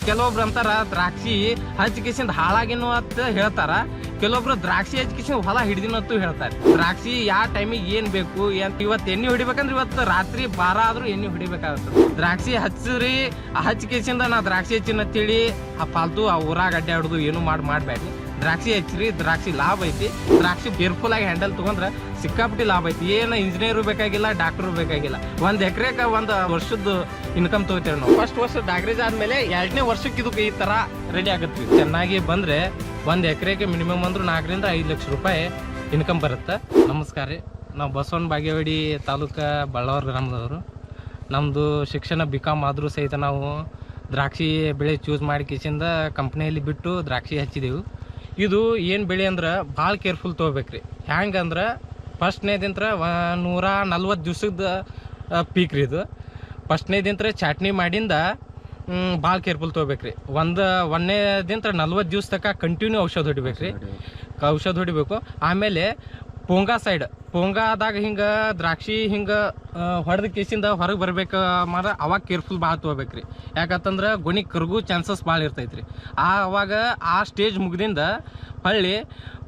ಕೆಲವೊಬ್ರು ಅಂತಾರ ದ್ರಾಕ್ಷಿ ಹಚ್ಚಿಕಿಸಿಂದ ಹಾಳಾಗಿನೂ ಅಂತ ಹೇಳ್ತಾರ, ಕೆಲವೊಬ್ರು ದ್ರಾಕ್ಷಿ ಹಚ್ಚಿಕಿಸಿಂದ ಹೊಲ ಹಿಡಿದಿನಂತೂ ಹೇಳ್ತಾರೆ. ದ್ರಾಕ್ಷಿ ಯಾವ ಟೈಮಿಗೆ ಏನ್ ಬೇಕು ಇವತ್ತು ಎಣ್ಣೆ ಹೊಡಿಬೇಕಂದ್ರೆ ಇವತ್ತು ರಾತ್ರಿ 12 ಆದ್ರೂ ಎಣ್ಣೆ ಹೊಡಿಬೇಕಾಗತ್ತೆ. ದ್ರಾಕ್ಷಿ ಹಚ್ಚ್ರಿ, ಹಚ್ಚಿಕಿಸಿಂದ ನಾ ದ್ರಾಕ್ಷಿ ಹಚ್ಚಿನ ತಿಳಿ ಆ ಫಾಲ್ತು ಆ ಊರಾಗ ಅಡ್ಡಾಡುದು ಏನು ಮಾಡ್ಬೇಡ್ರಿ. ದ್ರಾಕ್ಷಿ ಹಚ್ಚ್ರಿ, ದ್ರಾಕ್ಷಿ ಲಾಭ ಐತಿ. ದ್ರಾಕ್ಷಿ ಕೇರ್ಫುಲ್ ಆಗಿ ಹ್ಯಾಂಡಲ್ ತಗೊಂಡ್ರ ಸಿಕ್ಕಾಪಟ್ಟಿ ಲಾಭ ಐತಿ. ಏನು ಇಂಜಿನಿಯರು ಬೇಕಾಗಿಲ್ಲ, ಡಾಕ್ಟರ್ ಬೇಕಾಗಿಲ್ಲ. 1 ಎಕರೆಗೆ 1 ವರ್ಷದ ಇನ್ಕಮ್ ತಗೋತೀವಿ ನಾವು. ಫಸ್ಟ್ ವರ್ಷ ಡಾಗ್ರೇಜ್ ಆದ್ಮೇಲೆ 2ನೇ ವರ್ಷಕ್ಕೆ ಇದಕ್ಕೆ ಈ ತರ ರೆಡಿ ಆಗುತ್ತೆ. ಚೆನ್ನಾಗಿ ಬಂದ್ರೆ 1 ಎಕರೆಗೆ ಮಿನಿಮಮ್ ಅಂದ್ರೂ 4 ರಿಂದ 5 ಲಕ್ಷ ರೂಪಾಯಿ ಇನ್ಕಮ್ ಬರುತ್ತೆ. ನಮಸ್ಕಾರ ರೀ, ನಾವು ಬಸವನ ಬಾಗೇವಾಡಿ ತಾಲೂಕು ಬಳ್ಳಾರ ಗ್ರಾಮದವರು. ನಮ್ಮದು ಶಿಕ್ಷಣ BCom ಆದರೂ ಸಹಿತ ನಾವು ದ್ರಾಕ್ಷಿ ಬೆಳೆ ಚೂಸ್ ಮಾಡಿ ಕಿಸಿಂದ ಕಂಪ್ನಿಯಲ್ಲಿ ಬಿಟ್ಟು ದ್ರಾಕ್ಷಿ ಹಚ್ಚಿದೆವು. ಇದು ಏನು ಬೆಳೆ ಅಂದ್ರೆ ಭಾಳ ಕೇರ್ಫುಲ್ ತೊಗೋಬೇಕ್ರಿ. ಹ್ಯಾಂಗಂದ್ರೆ ಫಸ್ಟ್ನೇದಿಂತ್ರ 140 ದಿವ್ಸದ ಪೀಕ್ ರೀ ಇದು. ಫಸ್ಟ್ನೇದಿಂತ್ರ ಚಾಟ್ನಿ ಮಾಡಿಂದ ಭಾಳ ಕೇರ್ಫುಲ್ ತೊಗೋಬೇಕ್ರಿ. ಒಂದನೇದಿಂತ್ರ 40 ದಿವ್ಸ ತನಕ ಕಂಟಿನ್ಯೂ ಔಷಧ ಹೊಡಿಬೇಕ್ರಿ. ಔಷಧ ಹೊಡಿಬೇಕು. ಆಮೇಲೆ ಪೋಂಗಾ ಸೈಡ್, ಪೋಂಗಾದಾಗ ಹಿಂಗೆ ದ್ರಾಕ್ಷಿ ಹಿಂಗೆ ಹೊಡೆದ ಕೇಸಿಂದ ಹೊರಗೆ ಬರ್ಬೇಕು ಮಾರ ಅವಾಗ ಕೇರ್ಫುಲ್ ಭಾಳ ತೊಗೋಬೇಕ್ರಿ. ಯಾಕಂತಂದ್ರೆ ಗೊಣಿ ಕರ್ಗು ಚಾನ್ಸಸ್ ಭಾಳ ಇರ್ತೈತ್ರಿ. ಅವಾಗ ಆ ಸ್ಟೇಜ್ ಮುಗ್ದಿಂದ ಹೊಳ್ಳಿ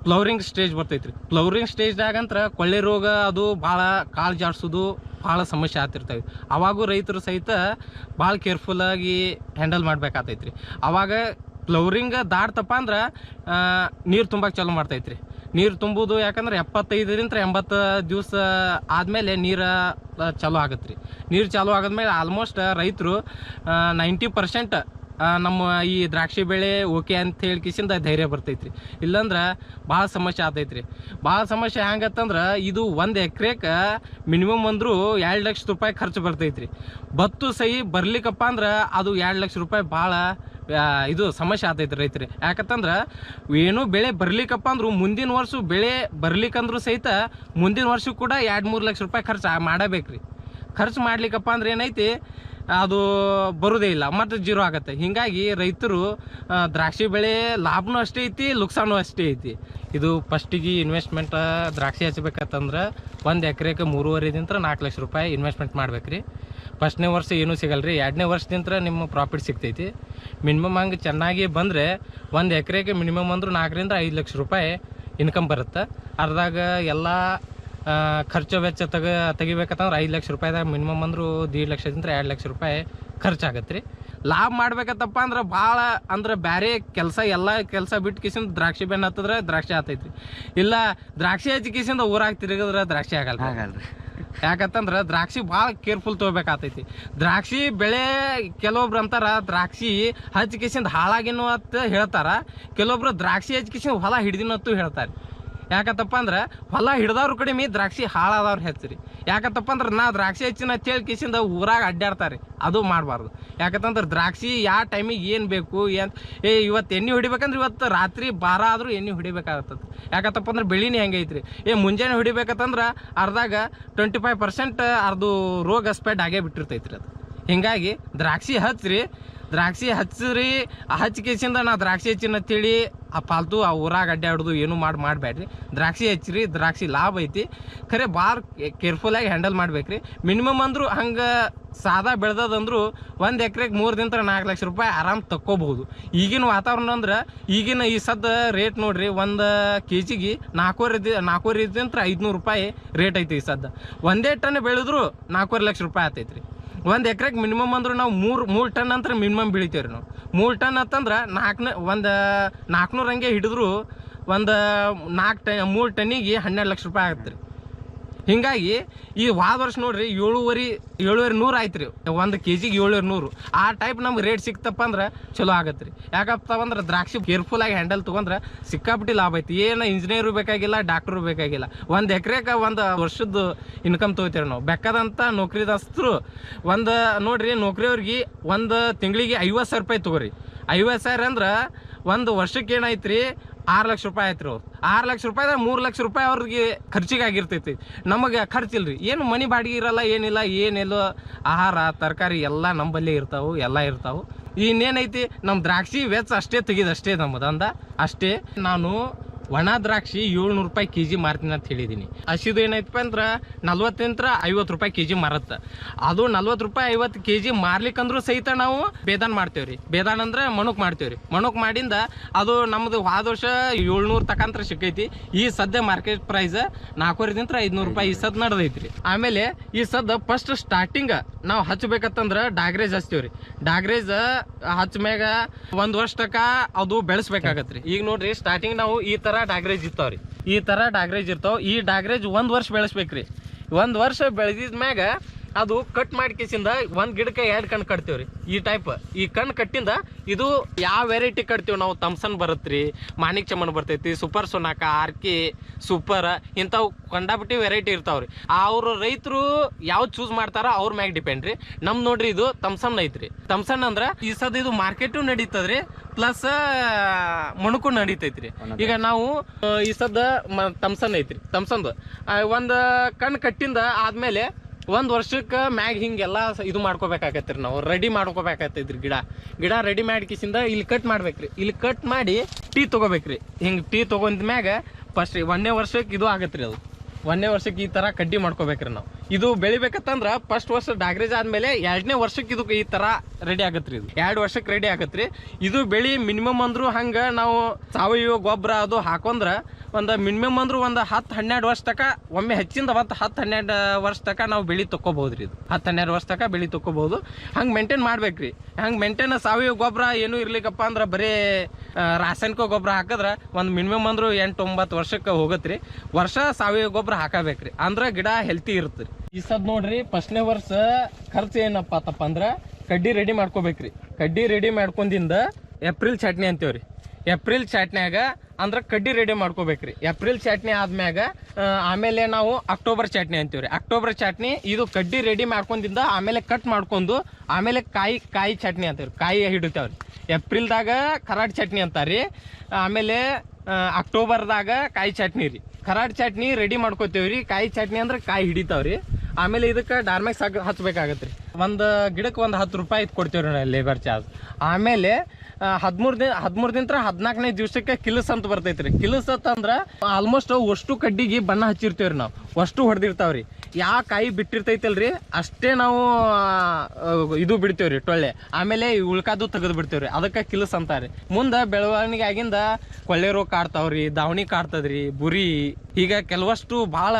ಫ್ಲವರಿಂಗ್ ಸ್ಟೇಜ್ ಬರ್ತೈತ್ರಿ. ಫ್ಲವರಿಂಗ್ ಸ್ಟೇಜ್ದಾಗಂತ್ರ ಕೊಳ್ಳೆ ರೋಗ ಅದು ಭಾಳ ಕಾಳು ಜಾಡ್ಸೋದು ಭಾಳ ಸಮಸ್ಯೆ ಆಗ್ತಿರ್ತವೆ. ಅವಾಗೂ ರೈತರು ಸಹಿತ ಭಾಳ ಕೇರ್ಫುಲ್ಲಾಗಿ ಹ್ಯಾಂಡಲ್ ಮಾಡ್ಬೇಕಾಗ್ತೈತ್ರಿ. ಅವಾಗ ಫ್ಲವರಿಂಗ್ ದಾಟ್ತಪ್ಪ ಅಂದ್ರೆ ನೀರು ತುಂಬಕ್ಕೆ ಚಾಲು ಮಾಡ್ತೈತ್ರಿ. ನೀರು ತುಂಬುದು ಯಾಕಂದ್ರೆ 75 ರಿಂದ 80 ದಿವಸ ಆದಮೇಲೆ ನೀರು ಚಾಲು ಆಗತ್ತೆ ರೀ. ನೀರು ಚಾಲು ಆಗೋದ್ಮೇಲೆ ಆಲ್ಮೋಸ್ಟ್ ರೈತರು 90% ನಮ್ಮ ಈ ದ್ರಾಕ್ಷಿ ಬೆಳೆ ಓಕೆ ಅಂತ ಹೇಳಿ ಕಿಸಿಂದ ಧೈರ್ಯ ಬರ್ತೈತ್ರಿ. ಇಲ್ಲಾಂದ್ರೆ ಭಾಳ ಸಮಸ್ಯೆ ಆಗ್ತೈತ್ರಿ. ಭಾಳ ಸಮಸ್ಯೆ ಹೆಂಗತ್ತಂದ್ರೆ ಇದು 1 ಎಕರೆಗೆ ಮಿನಿಮಮ್ ಅಂದರೂ 2 ಲಕ್ಷ ರೂಪಾಯಿ ಖರ್ಚು ಬರ್ತೈತ್ರಿ. ಬತ್ತು ಸಹಿ ಬರ್ಲಿಕ್ಕಪ್ಪ ಅಂದ್ರೆ ಅದು 2 ಲಕ್ಷ ರೂಪಾಯಿ ಭಾಳ ಇದು ಸಮಸ್ಯೆ ಆಗ್ತೈತಿ ರೈತರಿ. ಯಾಕಂತಂದ್ರೆ ಏನೂ ಬೆಳೆ ಬರ್ಲಿಕ್ಕಪ್ಪ ಅಂದ್ರು ಮುಂದಿನ ವರ್ಷ ಬೆಳೆ ಬರ್ಲಿಕ್ಕಂದ್ರೂ ಸಹಿತ ಮುಂದಿನ ವರ್ಷ ಕೂಡ 2-3 ಲಕ್ಷ ರೂಪಾಯಿ ಖರ್ಚು ಮಾಡಬೇಕ್ರಿ. ಖರ್ಚು ಮಾಡ್ಲಿಕ್ಕಪ್ಪ ಅಂದ್ರೆ ಏನೈತಿ ಅದು ಬರೋದೇ ಇಲ್ಲ, ಮತ್ತು ಜೀರೋ ಆಗತ್ತೆ. ಹೀಗಾಗಿ ರೈತರು ದ್ರಾಕ್ಷಿ ಬೆಳೆ ಲಾಭನೂ ಅಷ್ಟೇ ಐತಿ, ಲುಕ್ಸಾನು ಅಷ್ಟೇ ಐತಿ. ಇದು ಫಸ್ಟಿಗೆ ಇನ್ವೆಸ್ಟ್ಮೆಂಟ್ ದ್ರಾಕ್ಷಿ ಹಚ್ಬೇಕಂತಂದ್ರೆ 1 ಎಕರೆಗೆ 3.5 ರಿಂದ 4 ಲಕ್ಷ ರೂಪಾಯಿ ಇನ್ವೆಸ್ಟ್ಮೆಂಟ್ ಮಾಡ್ಬೇಕ್ರಿ. ಫಸ್ಟ್ನೇ ವರ್ಷ ಏನೂ ಸಿಗಲ್ರಿ. 2ನೇ ವರ್ಷದಿಂದ ನಿಮ್ಮ ಪ್ರಾಫಿಟ್ ಸಿಗ್ತೈತಿ. ಮಿನಿಮಮ್ ಹಂಗೆ ಚೆನ್ನಾಗಿ ಬಂದರೆ 1 ಎಕರೆಗೆ ಮಿನಿಮಮ್ ಅಂದರೂ 4 ರಿಂದ 5 ಲಕ್ಷ ರೂಪಾಯಿ ಇನ್ಕಮ್ ಬರುತ್ತೆ. ಅರ್ಧಾಗ ಎಲ್ಲ ಖರ್ಚು ವೆಚ್ಚ ತೆಗಿಬೇಕಂತಂದ್ರೆ 5 ಲಕ್ಷ ರೂಪಾಯಿದಾಗ ಮಿನಿಮಮ್ ಅಂದರೂ 1.5 ಲಕ್ಷದಿಂದ 2 ಲಕ್ಷ ರೂಪಾಯಿ ಖರ್ಚಾಗತ್ತೆ ರೀ. ಲಾಭ ಮಾಡ್ಬೇಕತ್ತಪ್ಪ ಅಂದ್ರೆ ಭಾಳ ಅಂದ್ರೆ ಬೇರೆ ಕೆಲಸ ಎಲ್ಲ ಕೆಲಸ ಬಿಟ್ಟು ಕಿಸಿಂದ ದ್ರಾಕ್ಷಿ ಬೆನ್ನು ಹತ್ತಿದ್ರೆ ದ್ರಾಕ್ಷಿ ಆಗ್ತೈತ್ರಿ. ಇಲ್ಲ ದ್ರಾಕ್ಷಿ ಹಚ್ಚಿ ಕಿಸಿಂದ ಊರಾಗ ತಿರುಗಿದ್ರೆ ದ್ರಾಕ್ಷಿ ಆಗಲ್ರಿ. ಯಾಕಂತಂದ್ರೆ ದ್ರಾಕ್ಷಿ ಭಾಳ ಕೇರ್ಫುಲ್ ತೊಗೋಬೇಕಾಗ್ತೈತಿ. ದ್ರಾಕ್ಷಿ ಬೆಳೆ ಕೆಲವೊಬ್ರು ಅಂತಾರ ದ್ರಾಕ್ಷಿ ಹಚ್ಚಿಕಿಸಿಂದ ಹಾಳಾಗಿನೂ ಅಂತ ಹೇಳ್ತಾರ, ಕೆಲವೊಬ್ರು ದ್ರಾಕ್ಷಿ ಹಚ್ಚಿಕಿಸಿಂದ ಹೊಲ ಹಿಡಿದಿನಂತೂ ಹೇಳ್ತಾರೆ. ಯಾಕಂತಪ್ಪ ಅಂದ್ರೆ ಹೊಲ ಹಿಡ್ದವ್ರ ಕಡಿಮೆ ದ್ರಾಕ್ಷಿ ಹಾಳಾದವ್ರು ಹೆಚ್ಚಿರಿ. ಯಾಕಂತಪ್ಪ ಅಂದ್ರೆ ನಾ ದ್ರಾಕ್ಷಿ ಹಚ್ಚಿನ ತೇಳಿ ಕಿಸಿಂದ ಊರಾಗ ಅಡ್ಡಾಡ್ತಾರೆ, ಅದು ಮಾಡಬಾರ್ದು. ಯಾಕಂತಂದ್ರೆ ದ್ರಾಕ್ಷಿ ಯಾವ ಟೈಮಿಗೆ ಏನು ಬೇಕು ಇವತ್ತು ಎಣ್ಣೆ ಹೊಡಿಬೇಕಂದ್ರೆ ಇವತ್ತು ರಾತ್ರಿ 12 ಆದರೂ ಎಣ್ಣೆ ಹೊಡಿಬೇಕಾಗತ್ತದ. ಯಾಕಂತಪ್ಪ ಅಂದ್ರೆ ಬೆಳಿನೇ ಹೆಂಗೈತ್ರಿ. ಮುಂಜಾನೆ ಹೊಡಿಬೇಕಂತಂದ್ರೆ ಅರ್ಧಾಗ 25% ಅದು ರೋಗ ಸ್ಪ್ರೆಡ್ ಆಗೇ ಬಿಟ್ಟಿರ್ತೈತ್ರಿ ಅದು. ಹೀಗಾಗಿ ದ್ರಾಕ್ಷಿ ಹಚ್ಚ್ರಿ, ಹಚ್ಚಿಕಿಸಿಂದ ನಾ ದ್ರಾಕ್ಷಿ ಹಚ್ಚಿನ ತಿಳಿ ಆ ಫಾಲ್ತು ಆ ಊರಾಗ ಅಡ್ಡಾಡೋದು ಏನು ಮಾಡಬೇಡ್ರಿ. ದ್ರಾಕ್ಷಿ ಹಚ್ಚ್ರಿ, ದ್ರಾಕ್ಷಿ ಲಾಭ ಐತಿ. ಖರೆ ಭಾಳ ಕೇರ್ಫುಲ್ಲಾಗಿ ಹ್ಯಾಂಡಲ್ ಮಾಡ್ಬೇಕ್ರಿ. ಮಿನಿಮಮ್ ಅಂದರೂ ಹಂಗೆ ಸಾದಾ ಬೆಳೆದಂದ್ರು 1 ಎಕರೆಗೆ 3 ರಿಂದ 4 ಲಕ್ಷ ರೂಪಾಯಿ ಆರಾಮ್ ತಕ್ಕೋಬಹುದು. ಈಗಿನ ವಾತಾವರಣ ಅಂದ್ರೆ ಈಗಿನ ಈ ಸದ್ದ ರೇಟ್ ನೋಡ್ರಿ, 1 kgಗೆ 4.5 ರಿಂದ 500 ರೂಪಾಯಿ ರೇಟ್ ಐತಿ ಈ ಸದ್ದ. 1 ಟನ್ ಬೆಳೆದ್ರು 4.5 ಲಕ್ಷ ರೂಪಾಯಿ ಆಗ್ತೈತ್ರಿ. 1 ಎಕರೆಗೆ ಮಿನಿಮಮ್ ಅಂದ್ರೆ ನಾವು 3 ಟನ್ ಅಂತ ಮಿನಿಮಮ್ ಬೆಳಿತೀವಿ ರೀ ನಾವು. 3 ಟನ್ ಅಂತಂದ್ರೆ 400 ಹಂಗೆ ಹಿಡಿದ್ರು 3 ಟನ್ನಿಗೆ 12 ಲಕ್ಷ ರೂಪಾಯಿ ಆಗತ್ತೆ ರೀ. ಹೀಗಾಗಿ ಈ ವಾದ ವರ್ಷ ನೋಡ್ರಿ 7,100 ಆಯ್ತು ರೀ. 1 kgಗೆ 7,100 ಆ ಟೈಪ್ ನಮ್ಗೆ ರೇಟ್ ಸಿಕ್ತಪ್ಪ ಅಂದ್ರೆ ಚಲೋ ಆಗತ್ತೆ ರೀ. ಯಾಕಪ್ಪ ಅಂದ್ರೆ ದ್ರಾಕ್ಷಿ ಕೇರ್ಫುಲ್ಲಾಗಿ ಹ್ಯಾಂಡಲ್ ತೊಗೊಂಡ್ರೆ ಸಿಕ್ಕಾಪಟ್ಟಿ ಲಾಭ ಐತಿ. ಏನು ಇಂಜಿನಿಯರು ಬೇಕಾಗಿಲ್ಲ, ಡಾಕ್ಟ್ರು ಬೇಕಾಗಿಲ್ಲ. 1 ಎಕರೆಗೆ 1 ವರ್ಷದ ಇನ್ಕಮ್ ತೊಗೋತೀವಿ ನಾವು. ಬೇಕಾದಂಥ ನೌಕರಿದಸ್ತರು ನೋಡ್ರಿ, ನೌಕರಿಯವ್ರಿಗೆ 1 ತಿಂಗಳಿಗೆ 50,000 ರೂಪಾಯಿ ತೊಗೋರಿ. 50,000 ಅಂದ್ರೆ 1 ವರ್ಷಕ್ಕೆ ಏನಾಯ್ತು ರೀ 6 ಲಕ್ಷ ರೂಪಾಯಿ ಆಯ್ತು ರೀ. ಅವ್ರು 6 ಲಕ್ಷ ರೂಪಾಯಿದಾಗ 3 ಲಕ್ಷ ರೂಪಾಯಿ ಅವ್ರಿಗೆ ಖರ್ಚಿಗೆ ಆಗಿರ್ತೈತಿ. ನಮಗೆ ಖರ್ಚಿಲ್ರಿ, ಏನು ಮನೆ ಬಾಡಿಗೆ ಇರಲ್ಲ, ಏನೆಲ್ಲೋ ಆಹಾರ ತರಕಾರಿ ಎಲ್ಲ ನಂಬಲ್ಲೇ ಇರ್ತಾವೆ, ಎಲ್ಲ ಇರ್ತಾವೆ. ಇನ್ನೇನೈತಿ ನಮ್ಮ ದ್ರಾಕ್ಷಿ ವೆಚ್ಚ ಅಷ್ಟೇ ತೆಗಿದಷ್ಟೇ ನಮ್ಮದಂದ ಅಷ್ಟೇ. ನಾನು ಒಣ ದ್ರಾಕ್ಷಿ 700 ರೂಪಾಯಿ ಕೆಜಿ ಮಾರ್ತೀನಿ ಅಂತ ಹೇಳಿದೀನಿ. ಹಸಿದು ಏನೈತಪ್ಪ ಅಂದ್ರ 40-50 ರೂಪಾಯಿ ಕೆಜಿ ಮಾರತ್ತ. ಅದು 40 ರೂಪಾಯಿ 50 ಕೆಜಿ ಮಾರ್ಲಿಕ್ಕಂದ್ರೂ ಸಹಿತ ನಾವು ಬೇದಾನ್ ಮಾಡ್ತೇವ್ರಿ. ಬೇದಾನ್ ಅಂದ್ರೆ ಮಣುಕ್ ಮಾಡ್ತೇವ್ರಿ. ಮಣುಕ್ ಮಾಡಿಂದ ಅದು ನಮ್ದು ಹೋದ ವರ್ಷ 700 ತಕಂತ್ರ ಸಿಕ್ಕೈತಿ. ಈ ಸದ್ಯ ಮಾರ್ಕೆಟ್ ಪ್ರೈಸ್ 400-500 ರೂಪಾಯಿ ಈ ಸದ್ ನಡೆದೈತ್ರಿ. ಆಮೇಲೆ ಈ ಸದ್ ಫಸ್ಟ್ ಸ್ಟಾರ್ಟಿಂಗ್ ನಾವು ಹಚ್ಚಬೇಕಂತಂದ್ರ ಡಾಗ್ರೇಜ್ ಹಚ್ತೇವ್ರಿ. ಡಾಗ್ರೇಜ್ ಹಚ್ಮ್ಯಾಗ 1 ವರ್ಷ ತಕ ಅದು ಬೆಳೆಸ್ಬೇಕಾಗತ್ರಿ. ಈಗ ನೋಡ್ರಿ ಸ್ಟಾರ್ಟಿಂಗ್ ನಾವು ಈ ತರ ಡಾಗ್ರೇಜ್ ಇರ್ತಾವ್ರಿ. ಈ ತರ ಡಾಗ್ರೇಜ್ ಇರ್ತಾವ. ಈ ಡಾಗ್ರೇಜ್ 1 ವರ್ಷ ಬೆಳೆಸ್ಬೇಕ್ರಿ. 1 ವರ್ಷ ಬೆಳೆದಿದ್ಮ್ಯಾಗ ಅದು ಕಟ್ ಮಾಡ್ಕೇಸಿಂದ 1 ಗಿಡಕ್ಕೆ 2 ಕಣ್ ಕಟ್ತೇವ್ರಿ. ಈ ಟೈಪ್ ಈ ಕಣ್ ಕಟ್ಟಿಂದ ಇದು ಯಾವ ವೆರೈಟಿ ಕಟ್ತೀವಿ ನಾವು, ಥಮ್ಸನ್ ಬರತ್ರಿ, ಮಾಣಿಕ್ ಚಮನ್ ಬರ್ತೈತಿ, ಸೂಪರ್ ಸೋನಾಕ, ಆರ್ಕೆ, ಸೂಪರ್, ಇಂಥವು ಕಂಡಾಬಿಟ್ಟಿ ವೆರೈಟಿ ಇರ್ತಾವ್ರಿ. ಅವ್ರ ರೈತರು ಯಾವ್ದು ಚೂಸ್ ಮಾಡ್ತಾರ ಅವ್ರ ಮ್ಯಾಗ ಡಿಪೆಂಡ್ ರೀ. ನಮ್ ನೋಡ್ರಿ ಇದು ಥಮ್ಸನ್ ಐತ್ರಿ. ಥಮ್ಸನ್ ಅಂದ್ರ ಈ ಸದ್ ಇದು ಮಾರ್ಕೆಟು ನಡೀತದ್ರಿ, ಪ್ಲಸ್ ಮಣಕು ನಡೀತೈತ್ರಿ. ಈಗ ನಾವು ಈ ಸದ್ದ ಥಮ್ಸನ್ ಐತ್ರಿ. ಥಮ್ಸನ್ದು 1 ಕಣ್ ಕಟ್ಟಿಂದ ಆದ್ಮೇಲೆ 1 ವರ್ಷಕ್ಕೆ ಮ್ಯಾಗ ಹಿಂಗೆಲ್ಲ ಇದು ಮಾಡ್ಕೋಬೇಕಾಗತ್ರಿ. ನಾವು ರೆಡಿ ಮಾಡ್ಕೋಬೇಕಾಗತ್ತೈತ್ರಿ. ಗಿಡ ರೆಡಿ ಮಾಡ್ಕಿಸಿಂದ ಇಲ್ಲಿ ಕಟ್ ಮಾಡ್ಬೇಕ್ರಿ. ಇಲ್ಲಿ ಕಟ್ ಮಾಡಿ ಟೀ ತಗೋಬೇಕ್ರಿ. ಹಿಂಗೆ ಟೀ ತಗೊಂಡ ಮ್ಯಾಗ ಫಸ್ಟ್ 1ನೇ ವರ್ಷಕ್ಕೆ ಇದು ಆಗತ್ರಿ. ಅದು 1ನೇ ವರ್ಷಕ್ಕೆ ಈ ತರ ಕಡ್ಡಿ ಮಾಡ್ಕೋಬೇಕ್ರಿ. ನಾವು ಇದು ಬೆಳಿಬೇಕಂತಂದ್ರ ಫಸ್ಟ್ ವರ್ಷ ಡಾಗ್ರೇಜ್ ಆದ್ಮೇಲೆ 2ನೇ ವರ್ಷಕ್ಕೆ ಇದು ಈ ತರ ರೆಡಿ ಆಗತ್ರಿ. ಇದು 2 ವರ್ಷಕ್ಕೆ ರೆಡಿ ಆಗತ್ರಿ. ಇದು ಬೆಳಿ ಮಿನಿಮಮ್ ಅಂದ್ರು ಹಂಗ ನಾವು ಸಾವಯವ ಗೊಬ್ಬರ ಅದು ಹಾಕೊಂಡ್ರ ಒಂದು ಮಿನಿಮಮ್ ಅಂದ್ರು ಒಂದು 10-12 ವರ್ಷ ತಕ ಒಮ್ಮೆ ಹೆಚ್ಚಿಂದ 10-12 ವರ್ಷ ತಕ ನಾವು ಬೆಳಿ ತಕ್ಕೋಬಹುದ್ರಿ. ಇದು 10-12 ವರ್ಷ ತಕ ಬೆಳಿ ತಕ್ಕೋಬಹುದು. ಹಂಗೆ ಮೇಂಟೈನ್ ಮಾಡ್ಬೇಕ್ರಿ. ಹಂಗೆ ಮೇಂಟೈನ್ ಸಾವಯವ ಗೊಬ್ಬರ ಏನು ಇರ್ಲಿಕ್ಕಪ್ಪ ಅಂದ್ರ ಬರೀ ರಾಸಾಯನಿಕ ಗೊಬ್ಬರ ಹಾಕಿದ್ರ ಒಂದು ಮಿನಿಮಮ್ ಅಂದ್ರು 8-9 ವರ್ಷಕ್ಕೆ ಹೋಗತ್ರಿ. ವರ್ಷ ಸಾವಯವ ಗೊಬ್ಬರ ಹಾಕಬೇಕ್ರಿ. ಅಂದ್ರ ಗಿಡ ಹೆಲ್ತಿ ಇರುತ್ತೆ. ಈ ಸದ್ ನೋಡ್ರಿ ಫಸ್ಟ್ನೇ ವರ್ಷ ಖರ್ಚು ಏನಪ್ಪ ಆತಪ್ಪ ಅಂದ್ರ ಕಡ್ಡಿ ರೆಡಿ ಮಾಡ್ಕೋಬೇಕ್ರಿ. ಕಡ್ಡಿ ರೆಡಿ ಮಾಡ್ಕೊಂಡಿಂದ ಏಪ್ರಿಲ್ ಚಟ್ನಿ ಅಂತೇವ್ರಿ. ಏಪ್ರಿಲ್ ಚಟ್ನ್ಯಾಗ ಅಂದ್ರ ಕಡ್ಡಿ ರೆಡಿ ಮಾಡ್ಕೋಬೇಕ್ರಿ. ಏಪ್ರಿಲ್ ಚಟ್ನಿ ಆದ್ಮ್ಯಾಗ ಆಮೇಲೆ ನಾವು ಅಕ್ಟೋಬರ್ ಚಟ್ನಿ ಅಂತೀವ್ರಿ. ಅಕ್ಟೋಬರ್ ಚಟ್ನಿ ಇದು ಕಡ್ಡಿ ರೆಡಿ ಮಾಡ್ಕೊಂಡಿಂದ ಆಮೇಲೆ ಕಟ್ ಮಾಡ್ಕೊಂಡು ಆಮೇಲೆ ಕಾಯಿ ಚಟ್ನಿ ಅಂತೀವ್ರಿ. ಕಾಯಿ ಹಿಡಿತಾವ್ರಿ. ಏಪ್ರಿಲ್ದಾಗ ಖರಾಟ್ ಚಟ್ನಿ ಅಂತಾರ್ರಿ. ಆಮೇಲೆ ಅಕ್ಟೋಬರ್ದಾಗ ಕಾಯಿ ಚಟ್ನಿ ರೀ. ಖರಾಟ್ ಚಟ್ನಿ ರೆಡಿ ಮಾಡ್ಕೋತೇವ್ರಿ. ಕಾಯಿ ಚಟ್ನಿ ಅಂದ್ರೆ ಕಾಯಿ ಹಿಡಿತಾವ್ರಿ. ಆಮೇಲೆ ಇದಕ್ಕೆ ಡಾರ್ಮೆಕ್ಸ್ ಹಚ್ಬೇಕಾಗತ್ರಿ. ಒಂದು ಗಿಡಕ್ಕೆ 10 ರೂಪಾಯಿ ಕೊಡ್ತೇವ್ರಿ ಲೇಬರ್ ಚಾರ್ಜ್. ಆಮೇಲೆ 13 ದಿನ 14ನೇ ದಿವಸಕ್ಕೆ ಕಿಲಸ್ ಅಂತ ಬರ್ತೈತ್ರಿ. ಕಿಲಸ್ ಅಂತಂದ್ರ ಆಲ್ಮೋಸ್ಟ್ ಅಷ್ಟು ಕಡ್ಡಿಗೆ ಬಣ್ಣ ಹಚ್ಚಿರ್ತೇವ್ರಿ. ನಾವು ಅಷ್ಟು ಹೊಡೆದಿರ್ತಾವ್ರಿ. ಯಾವ ಕಾಯಿ ಬಿಟ್ಟಿರ್ತೈತಲ್ರಿ ಅಷ್ಟೇ ನಾವು ಇದು ಬಿಡ್ತೇವ್ರಿ ಟೊಳ್ಳೆ. ಆಮೇಲೆ ಉಳ್ಕಾದು ತೆಗೆದು ಬಿಡ್ತೇವ್ರಿ. ಅದಕ್ಕೆ ಕಿಲಸ್ ಅಂತಾರ್ರಿ. ಮುಂದೆ ಬೆಳವಣಿಗೆ ಆಗಿಂದ ಕೊಳ್ಳೆ ರೋಗ ಕಾಡ್ತಾವ್ರಿ, ದಾವಣಿ ಕಾಡ್ತದ್ರಿ, ಬುರಿ, ಈಗ ಕೆಲವಷ್ಟು ಭಾಳ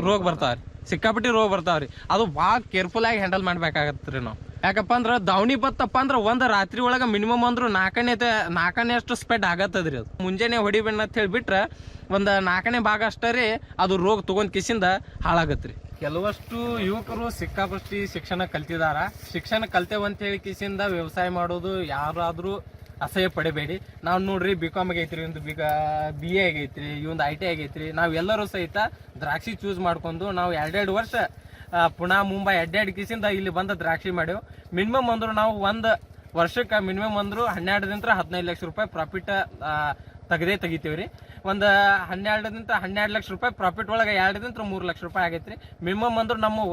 ರೋಗ ಬರ್ತಾವ್ರಿ. ಸಿಕ್ಕಾಪಟ್ಟಿ ರೋಗ ಬರ್ತಾವ್ರಿ. ಅದು ಭಾಳ ಕೇರ್ಫುಲ್ ಆಗಿ ಹ್ಯಾಂಡಲ್ ಮಾಡ್ಬೇಕಾಗತ್ರಿ ನಾವು. ಯಾಕಪ್ಪ ಅಂದ್ರ ದಾವಣಿ ಬತ್ತಪ್ಪ ಅಂದ್ರ ಒಂದು ರಾತ್ರಿ ಒಳಗೆ ಮಿನಿಮಮ್ ಅಂದ್ರು 4ನೇ ಅಷ್ಟು ಸ್ಪ್ರೆಡ್ ಆಗತ್ತದ್ರಿ. ಅದು ಮುಂಜಾನೆ ಹೊಡಿಬೇಡ ಅಂತ ಹೇಳಿಬಿಟ್ರೆ ಒಂದು 4ನೇ ಭಾಗ ಅಷ್ಟೇ ರೀ ಅದು ರೋಗ ತಗೊಂಡ್ ಕಿಸಿಂದ ಹಾಳಾಗತ್ರಿ. ಕೆಲವಷ್ಟು ಯುವಕರು ಸಿಕ್ಕಾಪಟ್ಟಿ ಶಿಕ್ಷಣ ಕಲ್ತಿದಾರ. ಶಿಕ್ಷಣ ಕಲ್ತೇವ್ ಅಂತ ಹೇಳಿ ಕಿಸಿಂದ ವ್ಯವಸಾಯ ಮಾಡೋದು ಯಾರಾದ್ರೂ ಅಸಹ್ಯ ಪಡಬೇಡಿ. ನಾವು ನೋಡ್ರಿ BCom ಆಗೈತ್ರಿ, ಒಂದು BA ಆಗೈತ್ರಿ, ಒಂದು IT ಆಗೈತ್ರಿ. ನಾವೆಲ್ಲರೂ ಸಹಿತ ದ್ರಾಕ್ಷಿ ಚೂಸ್ ಮಾಡ್ಕೊಂಡು ನಾವು 2 ವರ್ಷ ಪುಣೆ ಮುಂಬೈ ಅಡ್ಡಾಡಿ ಕಿಸಿಂದ ಇಲ್ಲಿ ಬಂದ ದ್ರಾಕ್ಷಿ ಮಾಡೇವು. ಮಿನಿಮಮ್ ಅಂದ್ರು ನಾವು 1 ವರ್ಷಕ್ಕೆ ಮಿನಿಮಮ್ ಅಂದ್ರು 12-15 ಲಕ್ಷ ರೂಪಾಯಿ ಪ್ರಾಫಿಟ್ ತೆಗಿತೀವ್ರಿ. ಒಂದು 12 ಲಕ್ಷ ರೂಪಾಯಿ ಪ್ರಾಫಿಟ್ ಒಳಗೆ 2-3 ಲಕ್ಷ ರೂಪಾಯಿ ಆಗೈತ್ರಿ. ಮಿನಿಮಮ್ ಅಂದ್ರು ನಮ್ಮ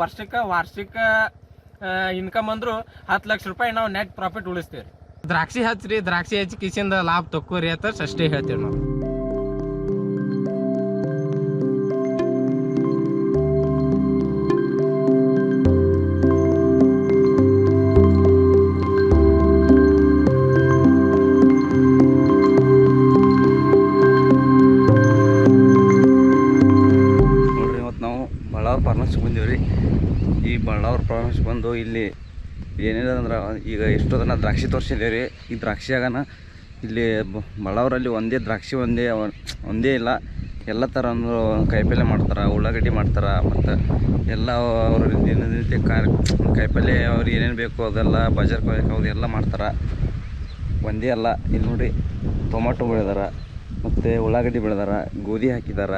ವಾರ್ಷಿಕ ಇನ್ಕಮ್ ಅಂದ್ರು 10 ಲಕ್ಷ ರೂಪಾಯಿ ನಾವು ನೆಟ್ ಪ್ರಾಫಿಟ್ ಉಳಿಸ್ತೇವ್ರಿ. ದ್ರಾಕ್ಷಿ ಹಚ್ಚ್ರಿ, ದ್ರಾಕ್ಷಿ ಹಚ್ಚಿ ಕಿಸಿಂದ ಲಾಭ ತಕ್ಕೋರಿ ಅಂತ ಅಷ್ಟೇ ಹೇಳ್ತೇವೆ ನಾವು. ಫಾರ್ಮರ್ಸ್ ಬಂದೀವ್ರಿ. ಈ ಬಳ್ಳಾವ್ರ ಫಾರ್ಮರ್ಸ್ ಬಂದು ಇಲ್ಲಿ ಏನಿದೆ ಈಗ ಎಷ್ಟೋ ಜನ ದ್ರಾಕ್ಷಿ ತೋರಿಸಿದ್ದೀವಿ. ಈ ದ್ರಾಕ್ಷಿಯಾಗನ ಇಲ್ಲಿ ಬಳ್ಳಾವ್ರಲ್ಲಿ ಒಂದೇ ಇಲ್ಲ, ಎಲ್ಲ ಥರ ಕಾಯಿಪಲ್ಯ ಮಾಡ್ತಾರೆ, ಉಳ್ಳಾಗಡ್ಡಿ ಮಾಡ್ತಾರೆ, ಮತ್ತು ಎಲ್ಲ ಅವ್ರ ದಿನನಿತ್ಯ ಕಾಯಿಪಲ್ಯ ಅವ್ರಿಗೆ ಏನೇನು ಬೇಕು ಅದೆಲ್ಲ ಬಜಾರ್ಗೆ ಹೋಗ್ಬೇಕು ಅದೆಲ್ಲ ಮಾಡ್ತಾರೆ. ಒಂದೇ ಅಲ್ಲ, ಇಲ್ಲಿ ನೋಡಿ ಟೊಮಾಟೊ ಬೆಳೆದಾರ, ಮತ್ತು ಉಳ್ಳಾಗಡ್ಡಿ ಬೆಳೆದಾರ, ಗೋಧಿ ಹಾಕಿದಾರ,